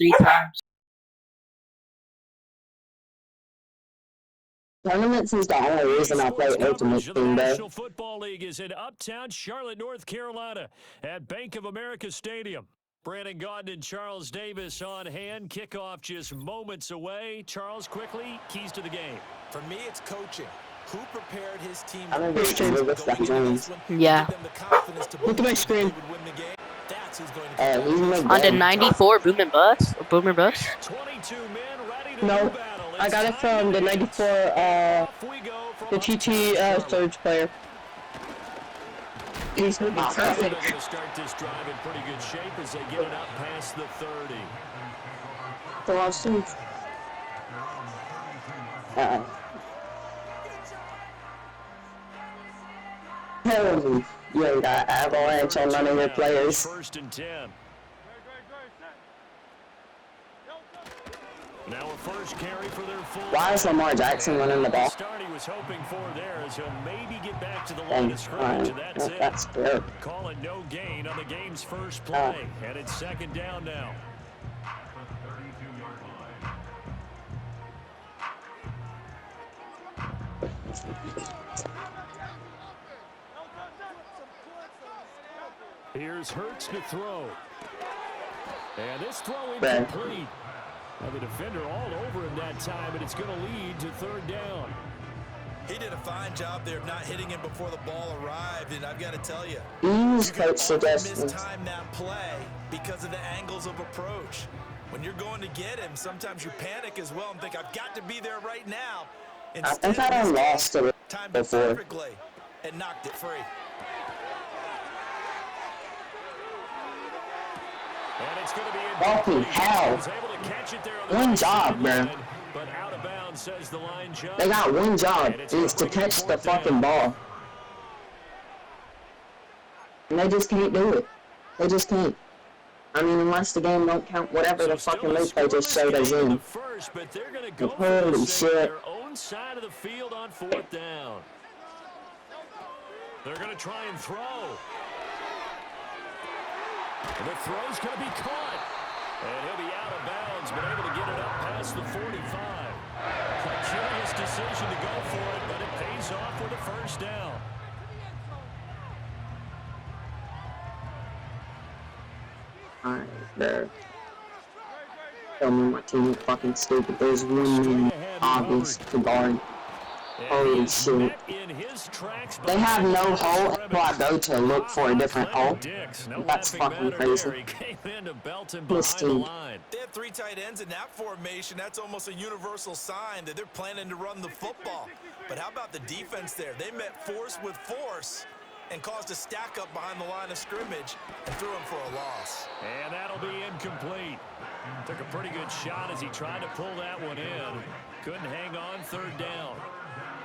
3 times. Tournaments is the only reason I play Ultimate The Team, bro. National Football League is in Uptown Charlotte, North Carolina at Bank of America Stadium. Brandon Gaudin and Charles Davis on hand. Kickoff just moments away. Charles, quickly, keys to the game. For me, it's coaching. Who prepared his team? I don't know what's that Jones. Yeah. Look at my screen. That's who's going to He's On the 94 Boom and Bust? Or Boomer Bust? 22 men ready to No, do battle. I got it from the 94, the TT Surge player. He's They're perfect. going to start this drive in pretty good shape as they get it up past the 30. The last Surge. Holy, you ain't got avalanche on none of your players. First and 10. Now a first carry for their full. Why is Lamar Jackson running the ball? Start he was hoping for there is he'll maybe get back to the line of scrimmage, and that's it. That's good. Call it no gain on the game's first play, and it's second down now. Here's Hurts to throw. And this throw incomplete. And the defender all over him that time, and it's going to lead to third down. He did a fine job there of not hitting him before the ball arrived, and I've got to tell you, Use coach suggestions. mistime that play because of the angles of approach. When you're going to get him, sometimes you panic as well and think, I've got to be there right now. I think I done lost it Timed it before. perfectly and knocked it free. And it's going to be Fucking hell. One job, man. But out of bounds, says the line judge. They got one job, and it's to catch the fucking ball. And they just can't do it. They just can't. I mean, unless the game don't count whatever the fucking replay just showed us in. But they're going to go Holy shit. their own side of the field on fourth down. They're going to try and throw. And the throw's going to be caught. And he'll be out of bounds, but able to get it up past the 45. A curious decision to go for it, but it pays off with a first down. Alright, there. Tell me my team is fucking stupid. There's one man obvious to guard. Holy shit. They have no hole, so I go to look for a different hole. That's fucking crazy. This team. They have three tight ends in that formation. That's almost a universal sign that they're planning to run the football. But how about the defense there? They met force with force and caused a stack up behind the line of scrimmage and threw him for a loss. And that'll be incomplete. Took a pretty good shot as he tried to pull that one in. Couldn't hang on third down.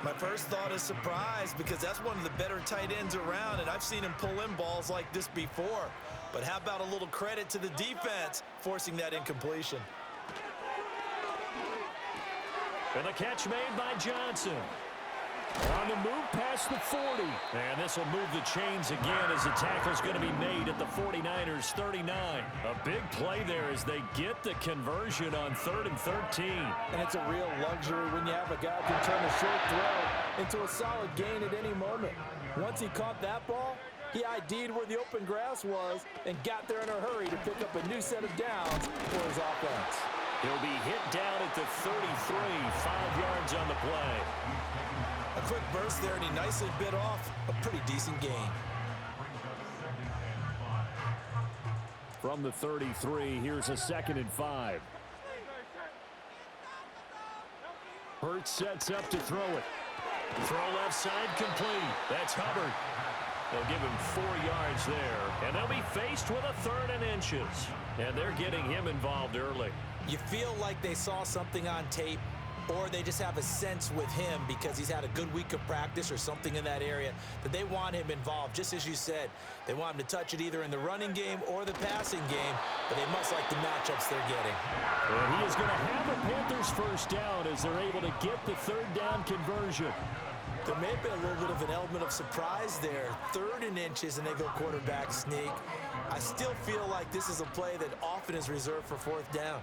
My first thought is surprise because that's one of the better tight ends around, and I've seen him pull in balls like this before. But how about a little credit to the defense forcing that incompletion? And the catch made by Johnson. On the move past the 40. And this will move the chains again as the tackle's going to be made at the 49ers 39. A big play there as they get the conversion on 3rd and 13. And it's a real luxury when you have a guy who can turn a short throw into a solid gain at any moment. Once he caught that ball, he ID'd where the open grass was and got there in a hurry to pick up a new set of downs for his offense. He'll be hit down at the 33, 5 yards on the play. A quick burst there, and he nicely bit off a pretty decent gain. From the 33, here's a 2nd and 5. Hurts sets up to throw it. Throw left side complete. That's Hubbard. They'll give him 4 yards there, and they'll be faced with a 3rd and inches. And they're getting him involved early. You feel like they saw something on tape, or they just have a sense with him because he's had a good week of practice or something in that area that they want him involved. Just as you said, they want him to touch it either in the running game or the passing game, but they must like the matchups they're getting. And he is going to have a Panthers first down as they're able to get the 3rd down conversion. There may have been a little bit of an element of surprise there. 3rd and inches, and they go quarterback sneak. I still feel like this is a play that often is reserved for 4th down.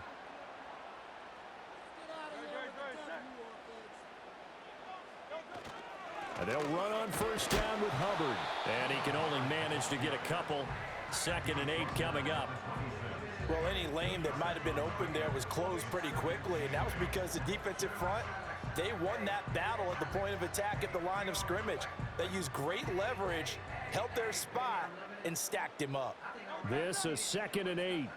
And they'll run on 1st down with Hubbard. And he can only manage to get a couple. 2nd and 8 coming up. Well, any lane that might have been open there was closed pretty quickly, and that was because the defensive front, they won that battle at the point of attack at the line of scrimmage. They used great leverage, held their spot, and stacked him up. This is 2nd and 8.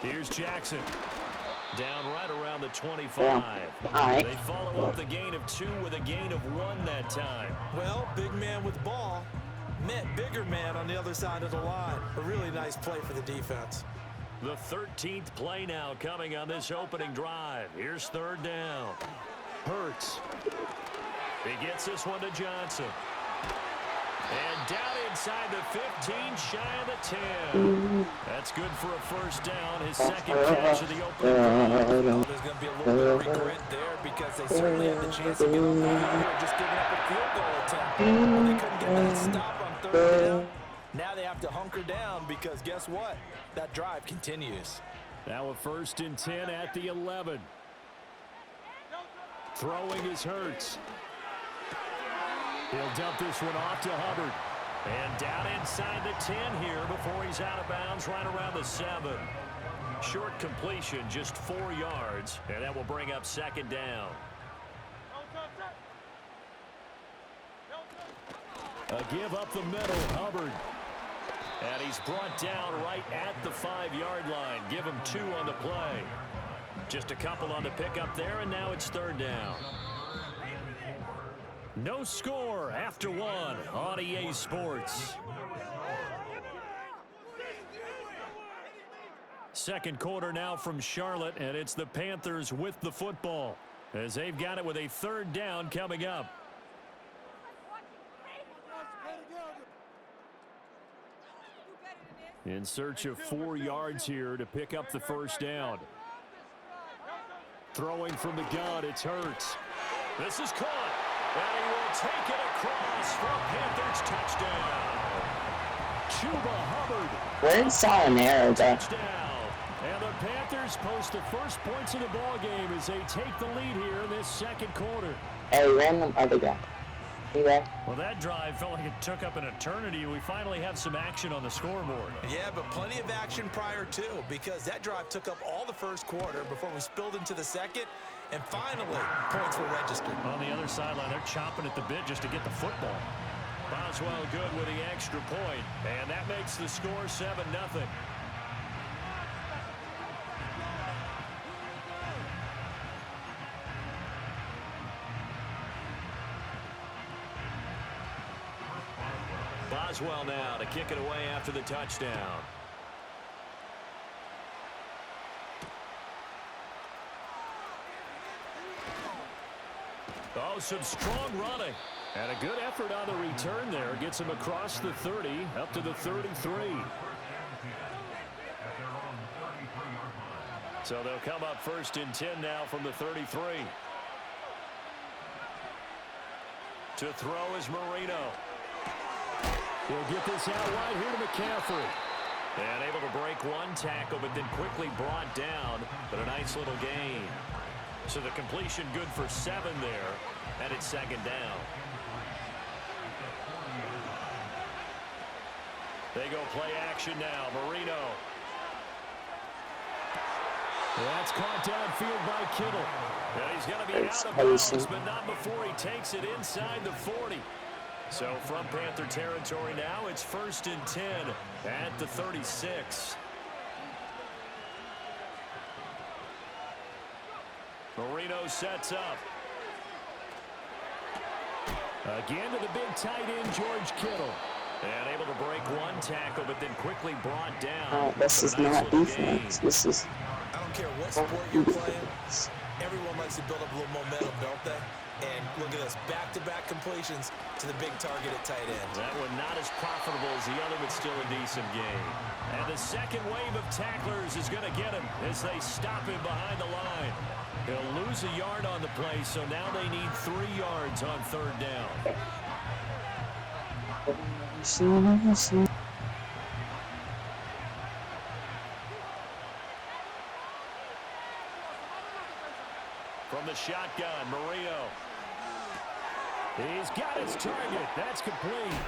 Here's Jackson. Down right around the 25. Yeah. All right. They follow up the gain of 2 with a gain of 1 that time. Well, big man with ball met bigger man on the other side of the line. A really nice play for the defense. The 13th play now coming on this opening drive. Here's 3rd down. Hurts. He gets this one to Johnson. And down inside the 15, shy of the 10. That's good for a 1st down, his 2nd catch of the opening drive. Well, there's going to be a little bit of regret there because they certainly had the chance to get on the field here, just giving up a field goal attempt. But they couldn't get that stop on 3rd down. Now they have to hunker down because guess what? That drive continues. Now a 1st and 10 at the 11. Throwing is Hurts. He'll dump this one off to Hubbard. And down inside the 10 here before he's out of bounds right around the 7. Short completion, just 4 yards, and that will bring up 2nd down. A give up the middle, Hubbard. And he's brought down right at the 5-yard line. Give him 2 on the play. Just a couple on the pickup there, and now it's 3rd down. No score after 1 on EA Sports. 2nd quarter now from Charlotte, and it's the Panthers with the football as they've got it with a 3rd down coming up. In search of 4 yards here to pick up the 1st down. Throwing from the gun, it's Hurts. This is caught. And he will take it across for a Panthers touchdown. Chuba Hubbard. Where's Salinero, though? Touchdown. And the Panthers post the first points of the ball game as they take the lead here in this 2nd quarter. Hey, random other guy. You there? Well, that drive felt like it took up an eternity. We finally have some action on the scoreboard. Yeah, but plenty of action prior to, because that drive took up all the 1st quarter before we spilled into the 2nd. And finally, points were registered. On the other sideline, they're chomping at the bit just to get the football. Boswell good with the extra point, and that makes the score 7-0. Boswell now to kick it away after the touchdown. Oh, some strong running. And a good effort on the return there. Gets him across the 30, up to the 33. So they'll come up 1st and 10 now from the 33. To throw is Marino. He'll get this out right here to McCaffrey. And able to break 1 tackle, but then quickly brought down. But a nice little gain. So the completion good for 7 there, and it's 2nd down. They go play action now. Marino. That's caught downfield by Kittle. And he's going to be out of bounds, but not before he takes it inside the 40. So from Panther territory now, it's 1st and 10 at the 36. Marino sets up. Again to the big tight end, George Kittle. And able to break 1 tackle, but then quickly brought down. This is not defense. This is... I don't care what sport you're playing. Everyone likes to build up a little momentum, don't they? And look at this, back-to-back completions to the big target at tight end. That one not as profitable as the other, but still a decent game. And the second wave of tacklers is going to get him as they stop him behind the line. He'll lose a yard on the play, so now they need 3 yards on third down. From the shotgun, Murillo. He's got his target. That's complete.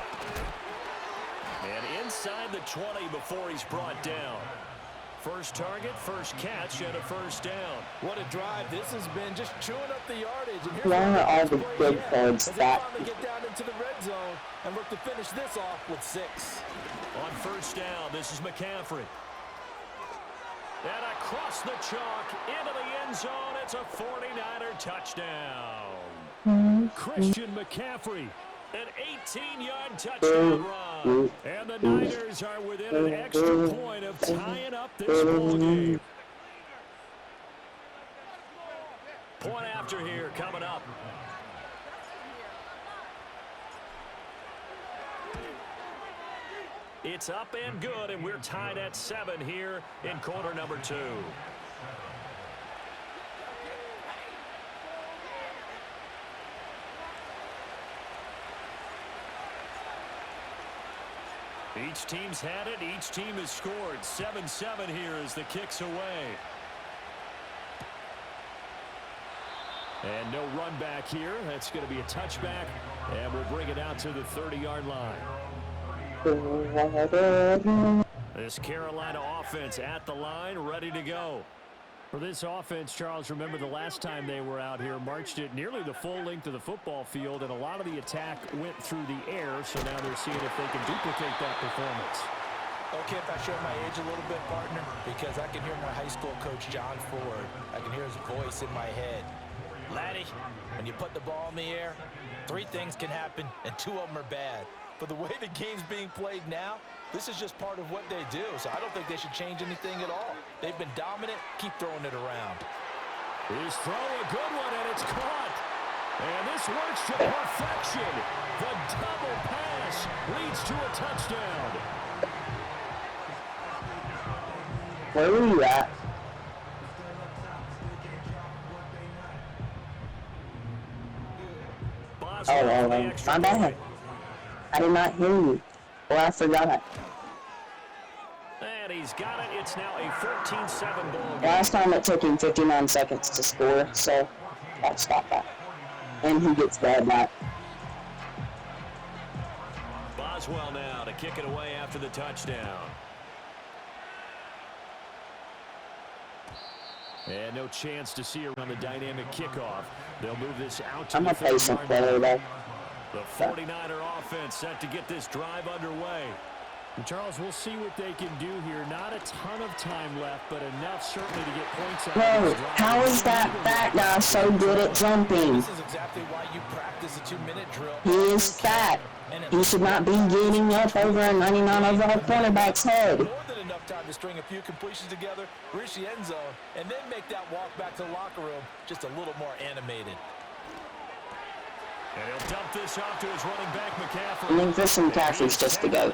And inside the 20 before he's brought down. First target, first catch, and a first down. What a drive this has been, just chewing up the yardage. And here's Why are all the big cards as they back? finally get down into the red zone and look to finish this off with 6. On first down, this is McCaffrey. And across the chalk, into the end zone, it's a 49er touchdown. Christian McCaffrey, an 18-yard touchdown run. And the Niners are within an extra point of tying up this ball game. Point after here coming up. It's up and good, and we're tied at 7 here in quarter number 2. Each team's had it. Each team has scored. 7-7 here as the kick's away. And no run back here. That's going to be a touchback, and we'll bring it out to the 30-yard line. This Carolina offense at the line, ready to go. For this offense, Charles, remember the last time they were out here, marched it nearly the full length of the football field, and a lot of the attack went through the air, so now they're seeing if they can duplicate that performance. Okay, if I show my age a little bit, partner, because I can hear my high school coach, John Ford. I can hear his voice in my head. Laddie, when you put the ball in the air, 3 things can happen, and 2 of them are bad. But the way the game's being played now, this is just part of what they do, so I don't think they should change anything at all. They've been dominant. Keep throwing it around. His throw, a good one, and it's caught. And this works to perfection. The double pass leads to a touchdown. Where were you at? Oh, my bad. I did not hear you. Well, I forgot it. And he's got it. It's now a 14-7 ball game. Last time it took him 59 seconds to score, so I'll stop that. And he gets bad back. Boswell now to kick it away after the touchdown. And no chance to see around the dynamic kickoff. They'll move this out to I'm the going to play some player though. The 49er offense set to get this drive underway. And Charles, we'll see what they can do here. Not a ton of time left, but enough certainly to get points out. Bro, how is that fat guy so good at jumping? This is exactly why you practice a 2-minute drill. He is fat. He should not be getting up over a 99 overall cornerback's head. More than enough time to string a few completions together, reach the end zone, and then make that walk back to the locker room just a little more animated. And he'll dump this off to his running back, McCaffrey. I mean, Christian McCaffrey's just to go.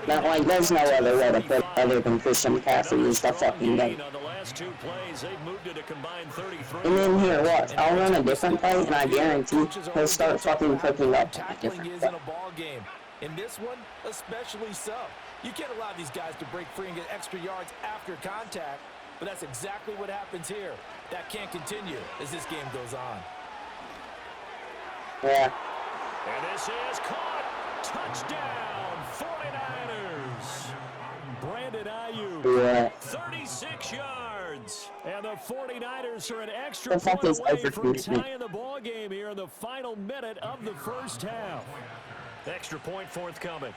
Not like there's no other way to put other than Christian McCaffrey is the fucking go. On the last 2 plays, they've moved it a combined 33. And then here, watch. I'll run a different play, and I guarantee he'll start fucking cooking up a Tackling different is play. in a ball game. In this one, especially so. You can't allow these guys to break free and get extra yards after contact, but that's exactly what happens here. That can't continue as this game goes on. Yeah. And this is caught. Touchdown, 49ers. Brandon Ayuk, Yeah. 36 yards. And the 49ers are an extra The fuck point is away from overthinking? tying the ball game here in the final minute of the first half. Extra point forthcoming.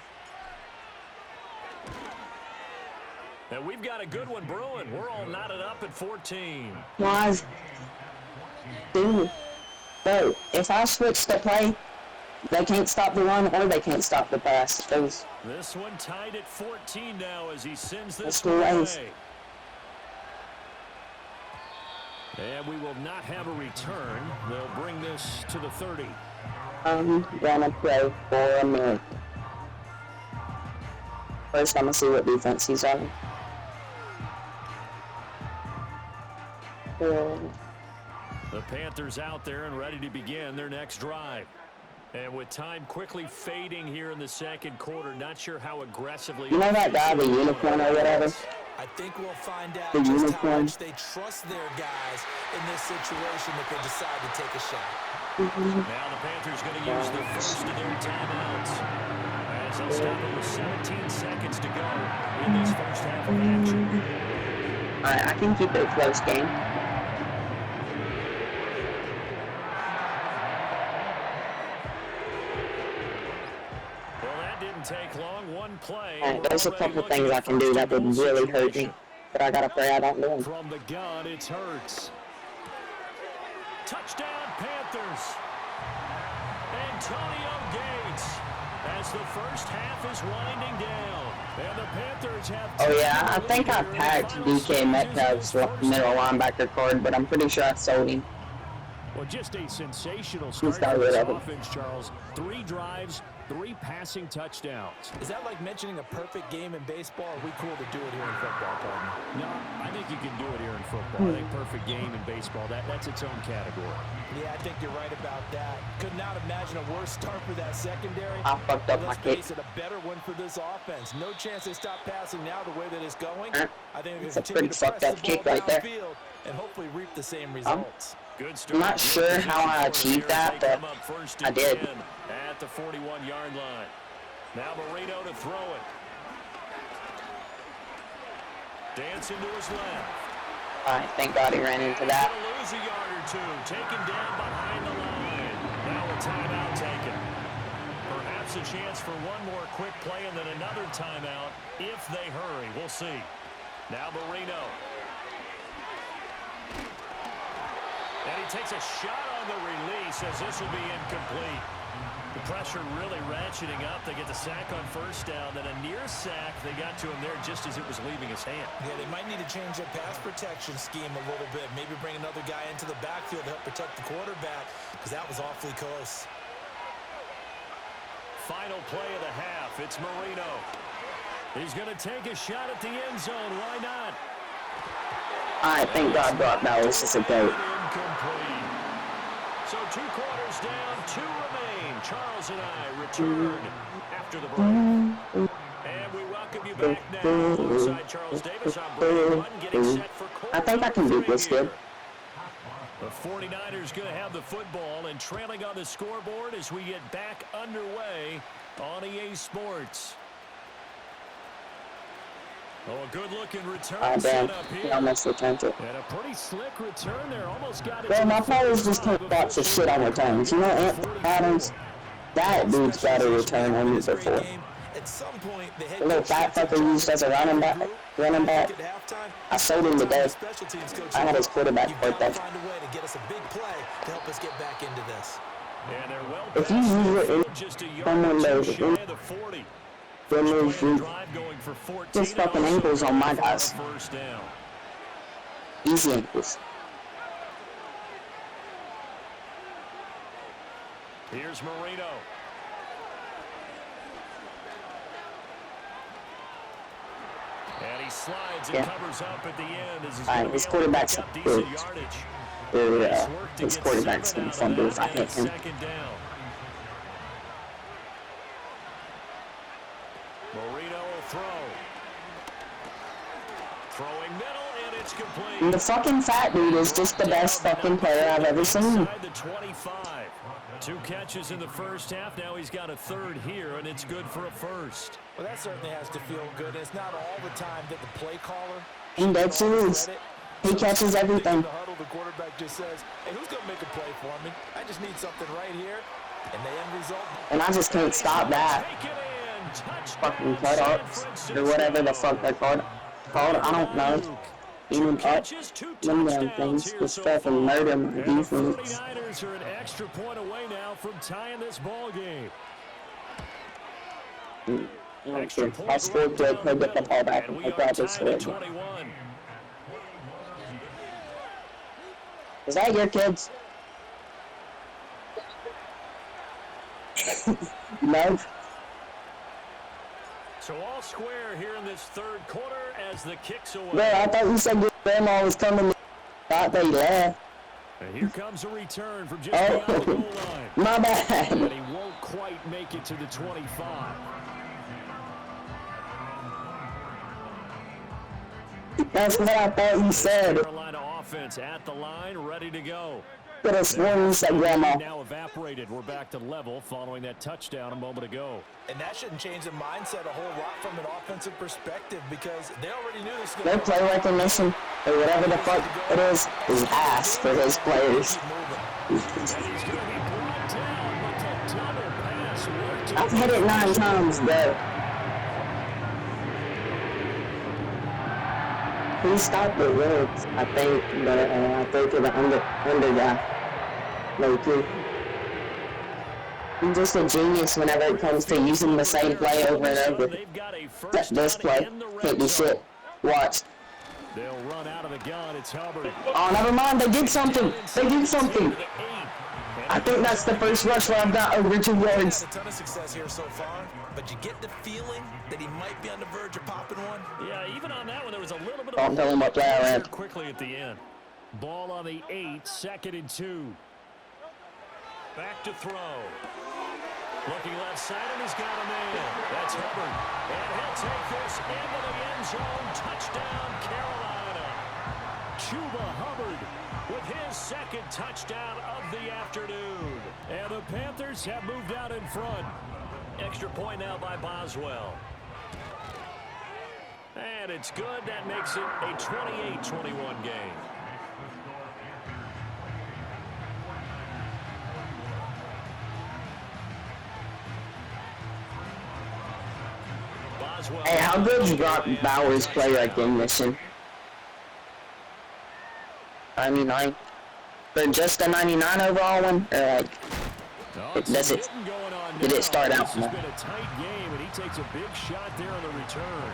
And we've got a good one brewing. We're all knotted up at 14. Why is... Dude. Bro, if I switch the play, they can't stop the run or they can't stop the pass. Those... This one tied at 14 now as he sends this That's the one race. away. And we will not have a return. They'll bring this to the 30. I'm gonna play for a minute. First, I'm gonna see what defense he's on. The Panthers out there and ready to begin their next drive. And with time quickly fading here in the second quarter, not sure how aggressively... You know that guy, the unicorn or whatever? I think we'll find out The just unicorn. how much they trust their guys in this situation if they decide to take a shot. Now the Panthers going to use the first of their timeouts. As they'll stop it with 17 seconds to go in this first half of action. Alright, I can keep it a close game. Take long, one play. Alright, there's a couple things I can do that would really hurt me, but I gotta pray I don't do them. From the gun, it's Hurts. Touchdown, Panthers. Antonio Gates as the first half is winding down. And the Panthers have... Oh yeah, I think I packed DK Metcalf's middle linebacker card, but I'm pretty sure I sold him. Well, just a sensational start got for rid this of it. offense, Charles. 3 drives, 3 passing touchdowns. Is that like mentioning a perfect game in baseball? Or are we cool to do it here in football, partner? No, I think you can do it here in football. I think perfect game in baseball, that's its own category. Yeah, I think you're right about that. Could not imagine a worse start for that secondary. I fucked up my Let's kick. face it, a better one for this offense. No chance they stop passing now the way that it's going. I think It's they a continue pretty to press fucked up the kick ball right there. downfield and hopefully reap the same results. Good start. I'm not sure how I achieved that, but I did. At the 41-yard line. Now Marino to throw it. Dancing to his left. Alright, thank God he ran into that. Gonna lose a yard or two. Taken down behind the line. Now a timeout taken. Perhaps a chance for one more quick play and then another timeout if they hurry. We'll see. Now Marino. And he takes a shot on the release as this will be incomplete. The pressure really ratcheting up. They get the sack on first down, then a near sack. They got to him there just as it was leaving his hand. Yeah, they might need to change their pass protection scheme a little bit. Maybe bring another guy into the backfield to help protect the quarterback, because that was awfully close. Final play of the half. It's Marino. He's going to take a shot at the end zone. Why not? Alright, thank God Brock Bowers is a goat. Incomplete. So 2 quarters down, 2 remain. Charles and I return after the break. And we welcome you back now. Alongside Charles Davis, I'm Brady Bunn, getting set for quarter I think I can beat this kid. The 49ers going to have the football and trailing on the scoreboard as we get back underway on EA Sports. Oh, a good-looking return Oh, set damn. up He here. almost returned it. And a pretty slick return there. Almost got it. Bro, my players just take lots of shit on returns. You know, Anthony Adams, that dude's got a return on me before. At some point, the head The little fat fucker used as a running back. I sold him today. I had his quarterback birthday. Find a way to get us a big play to help us get back into this. And they're well If you past use it in just a yard someone or two knows shy it, of the 40. then there's you Drive going for 14 just fucking and also ankles on my for a guys. first down. Easy ankles. Here's Marino. And he slides and Yeah. covers up at the end as he's Alright, going his to be able to quarterback's pick up good. decent yardage. Dude, Nice work to his get quarterback's 7 gonna out of fumble that if I and hit him. second down. Marino will throw. Throwing middle, and it's complete. And the fucking fat dude is just the best fucking player I've ever seen. Inside the 25. 2 catches in the first half. Now he's got a third here, and it's good for a first. Well, that certainly has to feel good. It's not all the time that the play caller And dead serious. He catches everything. In the huddle, the quarterback just says, hey, who's going to make a play for me? I just need something right here. And the end result. And I just can't stop that. Take it in. Touchdown, Fucking cut-ups, San or whatever the fuck they're called. I don't know. Even up, Catches, 2 them damn touchdowns things here just so fucking far. murder my And the defense. 49ers are an extra point away now from tying this ball game. I don't care. I scored good, he'll get the ball back And and we I'll are probably tied score at again. 21. Is that your kids? No. So all square here in this third quarter as the kicks away. Bro, I thought you said your grandma was coming. Thought they left. And here comes a return from just beyond the goal line. My bad. And he won't quite make it to the 25. That's what I thought you said. Carolina offense at the line, ready to go. Could have sworn you said grandma. Now evaporated. We're back to level following that touchdown a moment ago. And that shouldn't change the mindset a whole lot from an offensive perspective because they already knew this was Their play recognition, or whatever the fuck it is ass for his players. And he's going to be brought down with the double pass. I've hit it 9 times, bro. He stopped the words, I think, but I think of the under guy. Low-key. He's just a genius whenever it comes to using the same play over and over. This play can't be shit. Watch. They'll run out of the gun. It's Hubbard. Oh, never mind. They did something. They did something. I think that's the first rush where I've got over 2 yards. A ton of success here so far, but you get the feeling that he might be on the verge of popping one. Yeah, even on that one, there was a little bit Don't of tell him what play I ran. quickly at the end. Ball on the 8, 2nd and 2. Back to throw. Looking left side, and he's got a man. That's Hubbard. And he'll take this into the end zone. Touchdown, Carolina. Chuba Hubbard with his 2nd touchdown of the afternoon. And the Panthers have moved out in front. Extra point now by Boswell. And it's good. That makes it a 28-21 game. Boswell. Hey, how good's Brock Bowers' play recognition? 99. For just a 99 overall one? Or like, does it, did it start out? This has been a tight game, and he takes a big shot there on the return.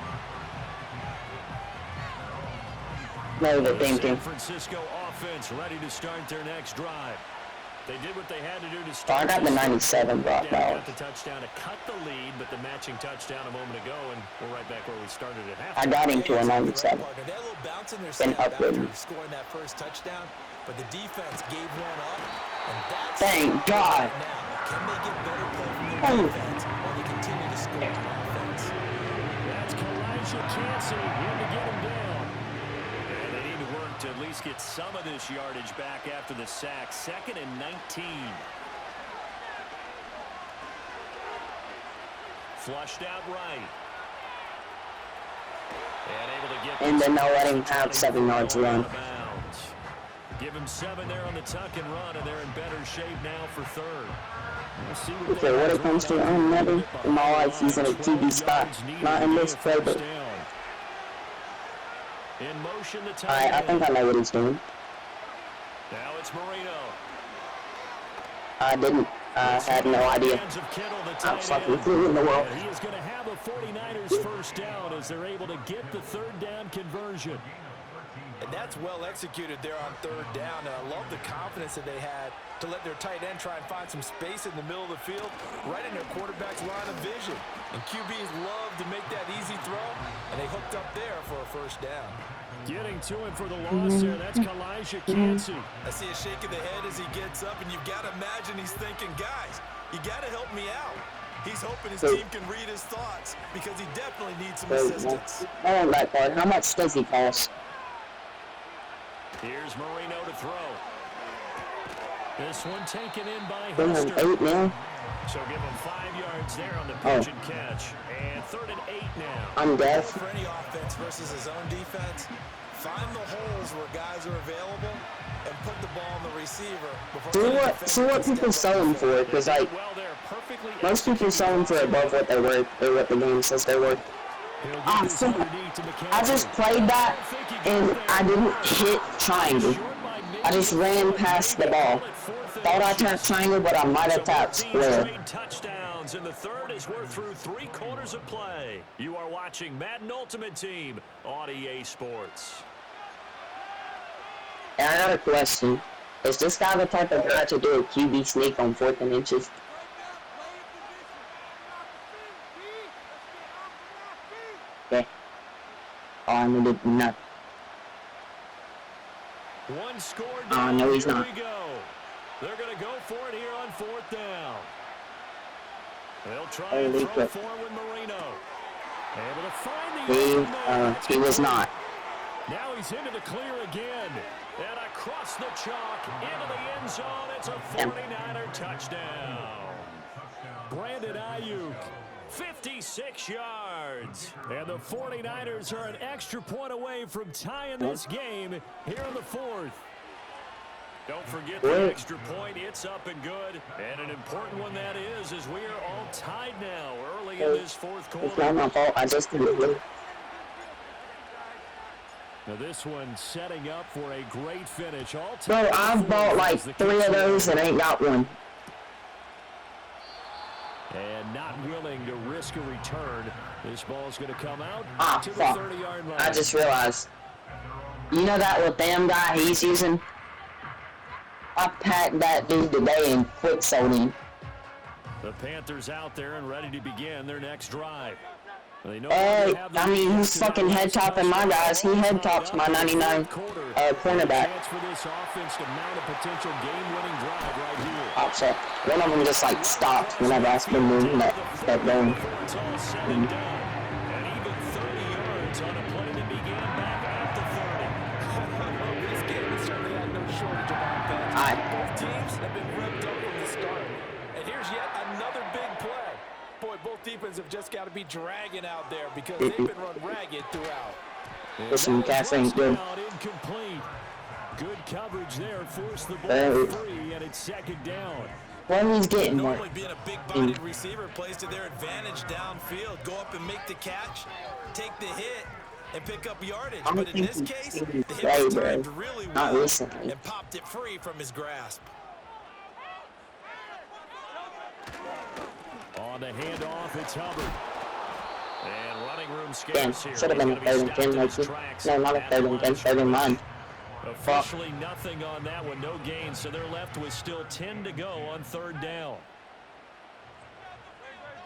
No, they're thinking. San Francisco offense ready to start their next drive. They did what they had to do to Oh, start. I got the 97 Brock Bowers. Got the touchdown to cut the lead, but the matching touchdown a moment ago, and we're right back where we started at half. I got him to a 97. They had a little bounce in their Been step after upgraded. scoring that first touchdown, but the defense gave one up, and that's Thank God. now. Can they get better play from their Oh. defense while they continue to score on offense? That's Kalijah Cansey in to get him down. And they need to work to at least get some of this yardage back after the sack. 2nd and 19. Flushed out right. And able to get And then they'll let him have 7 yards run. out of bounds. Give him 7 there on the tuck and run, and they're in better shape now for 3rd. We'll see what Okay, when it comes to never in my life, he's in a QB spot. Not in this play, but in motion, the tight I think I know what he's doing. Now it's Marino. I didn't. I had no idea. Hands of Kittle, the I'm tight fucking end. flew in the world. And he is going to have a 49ers first down as they're able to get the 3rd down conversion. And that's well executed there on 3rd down. And I love the confidence that they had to let their tight end try and find some space in the middle of the field, right in their quarterback's line of vision. And QBs love to make that easy throw, and they hooked up there for a first down. Getting to him for the loss there. That's Kalijah Cansey. I see a shake of the head as he gets up, and you've got to imagine he's thinking, guys, you got to help me out. He's hoping his team can read his thoughts because he definitely needs some assistance. I want that card. How much does he cost? Here's Marino to throw. This one taken in by Give him Hester. 8 now. So give him 5 yards there on the pitch and catch. And 3rd and 8 now. I'm deaf. For any offense versus his own defense, find the holes where guys are available and put the ball on the receiver. See what people sell him for, because like Well, they're perfectly most people sell them for above what they're worth, or what the game says they're worth. He'll Ah, get this fuck. underneath to McKenzie. I just played that and I didn't hit triangle. I just ran past the ball. Thought I tapped triangle, but I might have tapped square. Touchdowns in the 3rd as we're through 3 quarters of play. You are watching Madden Ultimate Team on EA Sports. And I got a question. Is this guy the type of guy to do a QB sneak on 4th and inches? Okay. Oh, I needed nothing. One score Oh, down. no, he's Here not. we go. They're going to go for it here on 4th down. They'll try and Holy throw crap. forward with Marino. Able to find the open man. He was not. Now he's into the clear again. And across the chalk, into the end zone. It's a 49er touchdown. Brandon Ayuk, 56 yards. And the 49ers are an extra point away from tying this game here in the 4th. Don't forget the extra point. It's up and good. And an important one that is, as we are all tied now early in this 4th It's quarter. not my fault. I just didn't do it. Now this one setting up for a great finish. All Bro, I've bought like 3 of those and ain't got one. And not willing to risk a return. This ball is going to come out Ah, to the fuck. 30-yard line. I just realized. You know that Latham guy he's using? I packed that dude today and quick sold him. The Panthers out there and ready to begin their next drive. They know they have the I mean, he's fucking head topping my guys. He head tops my 99 cornerback. Chance for this offense to mount a potential game-winning drive right here. Pops up. One of them just like stopped whenever I spin moving that going. Before it's all said and done. And even 30 yards on a play that began back at the 30. This game has certainly had no shortage of offense. Alright. Both teams have been revved up from the start. And here's yet another big play. Boy, both defenses have just got to be dragging out there because they've been run ragged throughout. Listen, Cass ain't good. Incomplete. Good coverage there. Forced the ball free, and it's 2nd down. What he's getting there. Normally being a big-bodied receiver plays to their advantage downfield. Go up and make the catch, take the hit, and pick up yardage. I don't But in think this he's case, seen the play, hit was bro. timed really Not well recently. and popped it free from his grasp. On the handoff, it's Hubbard. And running room Damn, scarce here. should have been a He's gonna 3rd be and 10, stopped in like his tracks no, not a at 3rd the and line 10, of 3rd and 9. Officially nothing on that one, no gain, so they're left with still 10 to go on 3rd down.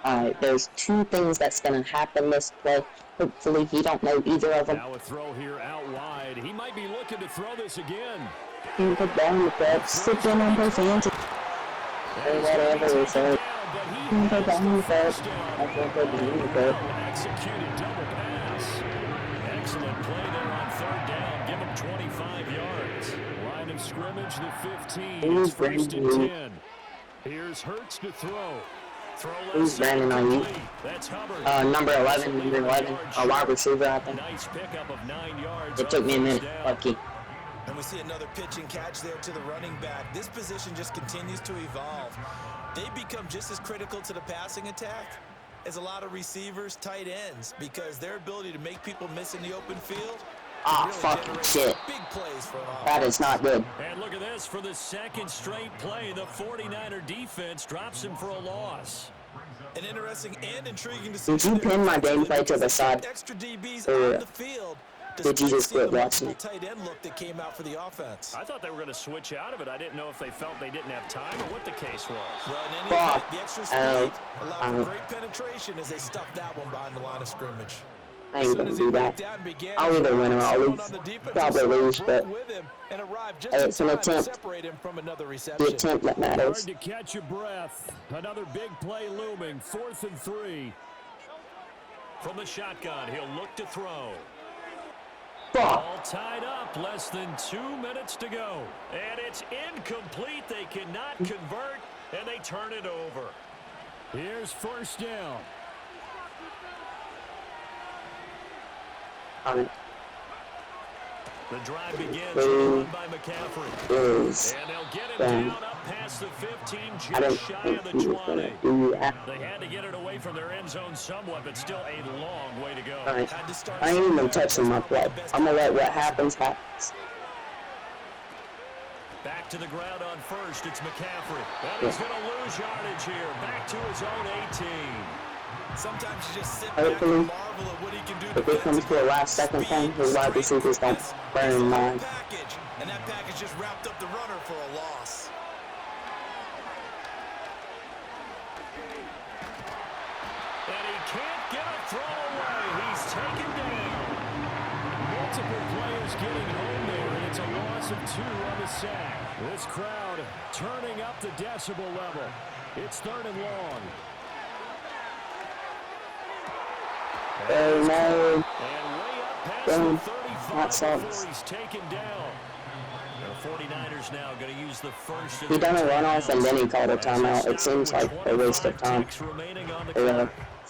Alright, there's 2 things that's gonna happen this play. Hopefully he don't know either of them. Now a throw here out wide. He might be looking to throw this again. You put down the bed, sit down on both hands. Or whatever it's said. You put down the bed. I can't put down the bed. Executed double pass. Excellent play there on 3rd down. Give him 25 yards. Line of scrimmage, the 15. It's 1st and 10. Here's Hurts to throw. Who's Brandon on you? That's Hubbard. Number 11, a wide receiver, I think. Nice pickup of 9 yards. It took me a minute, lucky. And we see another pitch and catch there to the running back. This position just continues to evolve. They become just as critical to the passing attack as a lot of receivers, tight ends, because their ability to make people miss in the open field Ah, really fucking generates shit. big plays for an offense. That is not good. And look at this. For the 2nd straight play, the 49er defense drops him for a loss. An interesting and intriguing decision. Did you pin my gameplay to the side? Extra DBs Or on the field. did you just quit watching the it? tight end look that came out for the offense? I thought they were going to switch out of it. I didn't know if they felt they didn't have time or what the case was. Well, in any Fuck. event, the extra speed allowed for great penetration as they stuffed that one behind the line of scrimmage. I ain't gonna do that. I'll either win or I'll lose. Probably lose, but it's an attempt. The attempt that Hard matters. to catch your breath. Another big play looming. 4th and 3. From the shotgun, he'll look to throw. Fuck. All tied up. Less than 2 minutes to go. And it's incomplete. They cannot convert, and they turn it over. Here's 1st down. The drive begins with a run by McCaffrey. Is And they'll get him down up past the 15, I don't just shy think of the he was 20. gonna do that. They had to get it away from their end zone somewhat, but still a long way to go. Alright, I ain't even touching my play. I'm gonna let what happens happens. Back to the ground on 1st, it's McCaffrey. And he's going to lose yardage here. Back to his own 18. Sometimes you just sit Hopefully, back and marvel at what he can do if it comes to a last second thing, his wide receivers don't burn mine. And that package just wrapped up the runner for a loss. And he can't get a throw away. He's taken down. Multiple players getting home there, and it's a loss of 2 on the sack. This crowd turning up the decibel level. It's 3rd and long. Oh no. And way up past Boom. the 35 That sucks. before he's taken down. The 49ers now going to use the first. He done a runoff and then he called a timeout. It seems like a waste of time.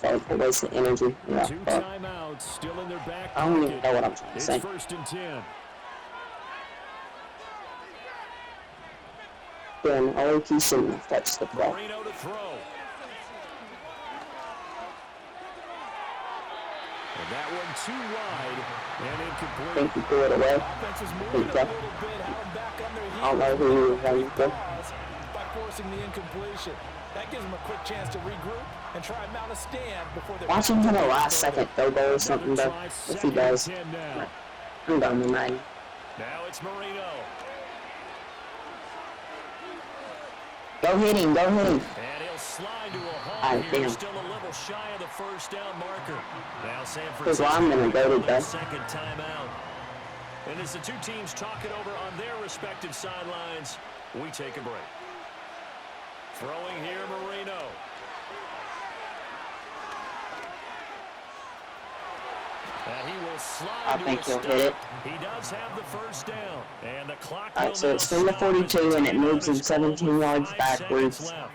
A waste of energy. Yeah, 2 but timeouts still in their back I don't even pocket. know what I'm trying to It's say. 1st and 10. Then Oki shouldn't have touched the ball. Marino to throw. And that one too wide and I incomplete. think he threw it away. Offense is moving a Okay. little bit, have him back on their heels. I don't know who he was running for. By forcing the incompletion. That gives them a quick chance to regroup and try and mount a stand before they Watch him hit a last second throw goal or something though. Try If he does, 2nd and 10 now. I'm done with mine. Now it's Marino. Go hit him, go hit him. And he'll slide to a halt Ah, here. damn. Still a little shy of the first down marker. Now San His Francisco lineman calling goaded their though. second timeout. And as the two teams talk it over on their respective sidelines, we take a break. Throwing here, Marino. And he will slide I to think a he'll stop. hit it. He does have the first down. And the clock Alright, will so now it's from the stop as 42 and it timeout moves him is called 17 with yards 5 backwards. seconds left.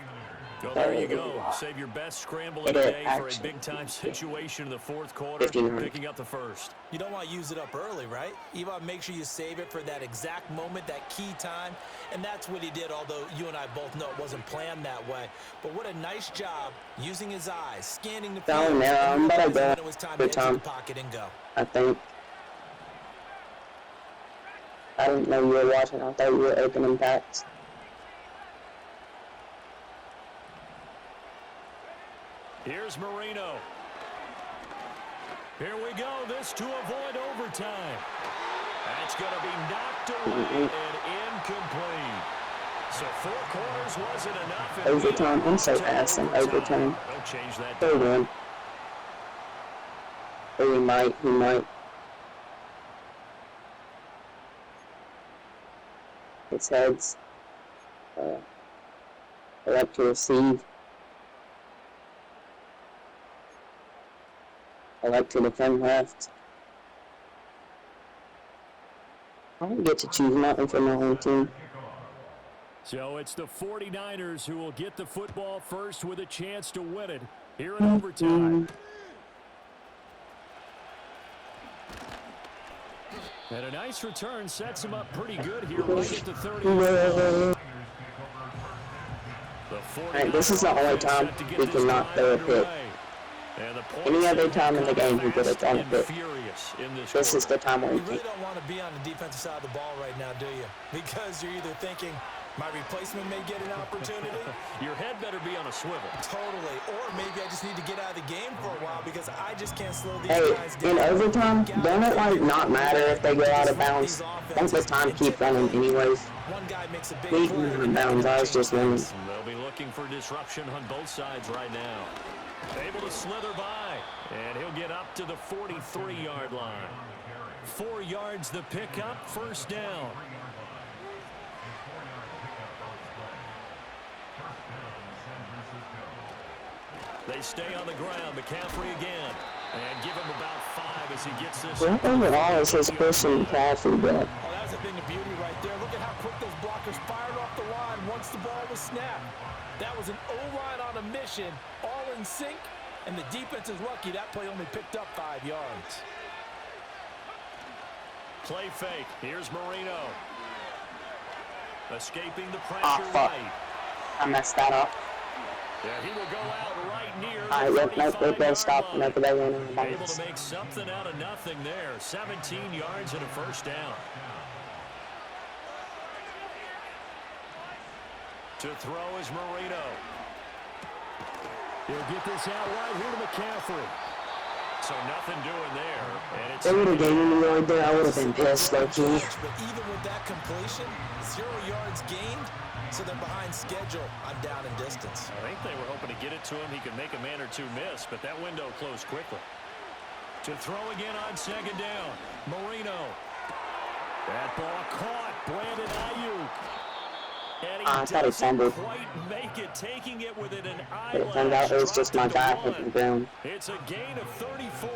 Well, there you go. Save your best scramble of It the is day for a actually big-time situation in the 4th quarter, 15 yards. picking up the first. You don't want to use it up early, right? You want to make sure you save it for that exact moment, that key time. And that's what he did, although you and I both know it wasn't planned that way. But what a nice job using his eyes, scanning the field. Down there, and I'm better realizing go. when it was time to Good exit time. the pocket and go. I think. I didn't know you were watching. I thought you were opening packs. Here's Marino. Here we go. This to avoid overtime. That's going to be knocked away and incomplete. So 4 quarters wasn't enough. and Overtime. I'm so to ass in overtime. Don't change that. Third one. Or he might. He might. It's heads. I like to receive. I like to defend left. I don't get to choose nothing for my own team. So it's the 49ers who will get the football first with a chance to win it here in overtime. And a nice return sets him up pretty good here right at the 30. Alright, this is the only time we cannot throw a pick. Any other time in the game we could have thrown a pick. This is the time where we You really can. don't want to be on the defensive side of the ball right now, do you? Because you're either thinking, my replacement may get an opportunity. Your head better be on a swivel. Totally. Or maybe I just need to get out of the game for a while because I just can't slow these Hey, guys down. in overtime, don't it like not matter if they go out of bounds? Don't the time keep running anyways? One guy makes a big We play, were in bounds. I was just running. They'll be looking for disruption on both sides right now. Able to slither by, and he'll get up to the 43-yard line. 4 yards the pickup, first down. They stay on the ground. McCaffrey again. And give him about 5 as he gets this. What overall is his Christian McCaffrey, bro? Oh, that's a thing of beauty right there. Look at how quick those blockers fired off the line once the ball was snapped. That was an O-line on a mission, all in sync, and the defense is lucky that play only picked up 5 yards. Play fake. Here's Marino. Escaping the pressure Ah, fuck. right. I messed that up. Yeah, he will go out right near Alright, the yep, nope, nope, 35-yard stop. line. Whenever they went in Able bounds. to make something out of nothing there. 17 yards and a first down. To throw is Marino. He'll get this out right here to McCaffrey. So nothing doing there. And They would have gave me right there. I would have been pissed, low key. But even with that completion, 0 yards gained, so they're behind schedule on down and distance. I think they were hoping to get it to him. He could make a man or two miss, but that window closed quickly. To throw again on second down, Marino. That ball caught, Brandon Ayuk. And he thought he fumbled. quite make it, taking it within an But it turned out it was just my guy hitting the ground. It's a gain of 34.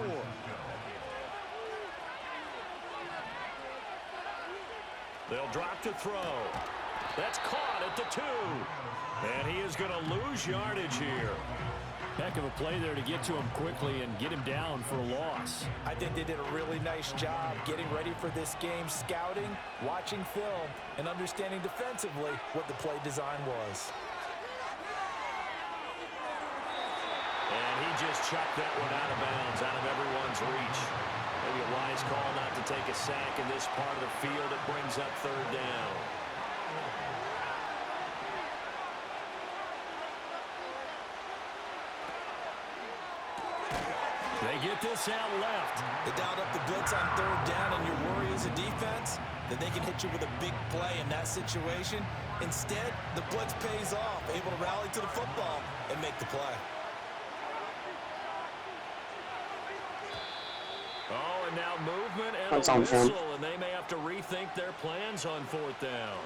They'll drop to throw. That's caught at the 2. And he is going to lose yardage here. Heck of a play there to get to him quickly and get him down for a loss. I think they did a really nice job getting ready for this game, scouting, watching film, and understanding defensively what the play design was. And he just chucked that one out of bounds, out of everyone's reach. Maybe a wise call not to take a sack in this part of the field. It brings up third down. They get this out left. They dialed up the blitz on third down, and your worry as a defense that they can hit you with a big play in that situation. Instead, the blitz pays off, able to rally to the football and make the play. Oh, and now movement and That's a on film. whistle, and they may have to rethink their plans on fourth down.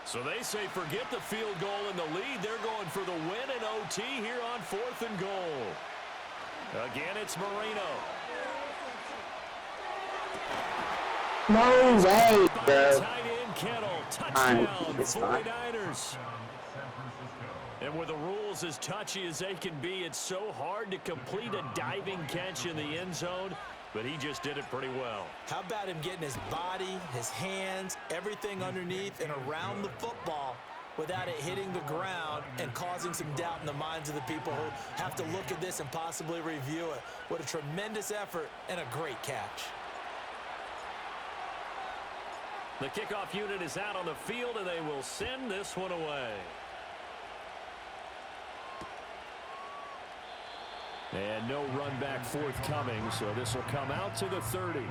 So they say forget the field goal and the lead. They're going for the win in OT here on 4th and goal. Again, it's Marino. No way, bro. Tight end Kettle. Fine. Touchdown, It's fine. 49ers. And with the rules as touchy as they can be, it's so hard to complete a diving catch in the end zone, but he just did it pretty well. How about him getting his body, his hands, everything underneath and around the football without it hitting the ground and causing some doubt in the minds of the people who have to look at this and possibly review it. What a tremendous effort and a great catch. The kickoff unit is out on the field, and they will send this one away. And no run back forthcoming, so this will come out to the 30.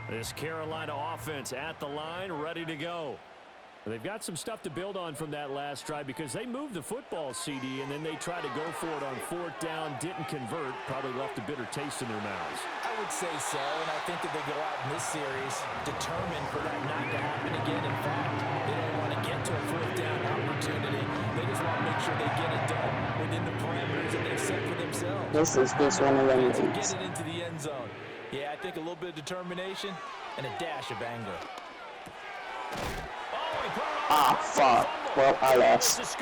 This Carolina offense at the line, ready to go. They've got some stuff to build on from that last drive because they moved the football, CD, and then they tried to go for it on fourth down, didn't convert, probably left a bitter taste in their mouths. I would say so, and I think that they go out in this series determined for that not to happen again. In fact, they don't want to get to a fourth down opportunity. They just want to make sure they get it done within the parameters that they've set for themselves. This is just one of them To leagues. get it into the end zone. Yeah, I think a little bit of determination and a dash of anger. Ah, fuck. Well, I lost.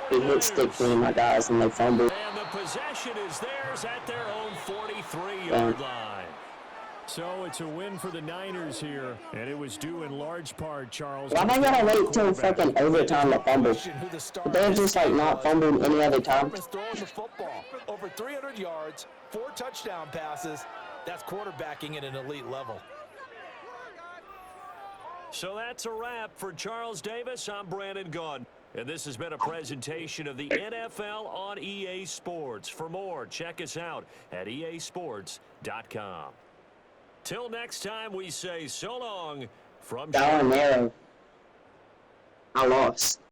He hit stick me, my guys, and they fumbled. And the possession is theirs at their own 43-yard line. So it's a win for the Niners here, and it was due in large part, Charles. Why they gotta wait till fucking overtime to fumble? They're just like not fumbling any other time. Throwing the football over 300 yards, 4 touchdown passes. That's quarterbacking at an elite level. So that's a wrap for Charles Davis. I'm Brandon Gunn. And this has been a presentation of the NFL on EA Sports. For more, check us out at easports.com. Till next time, we say so long from Down there. I lost.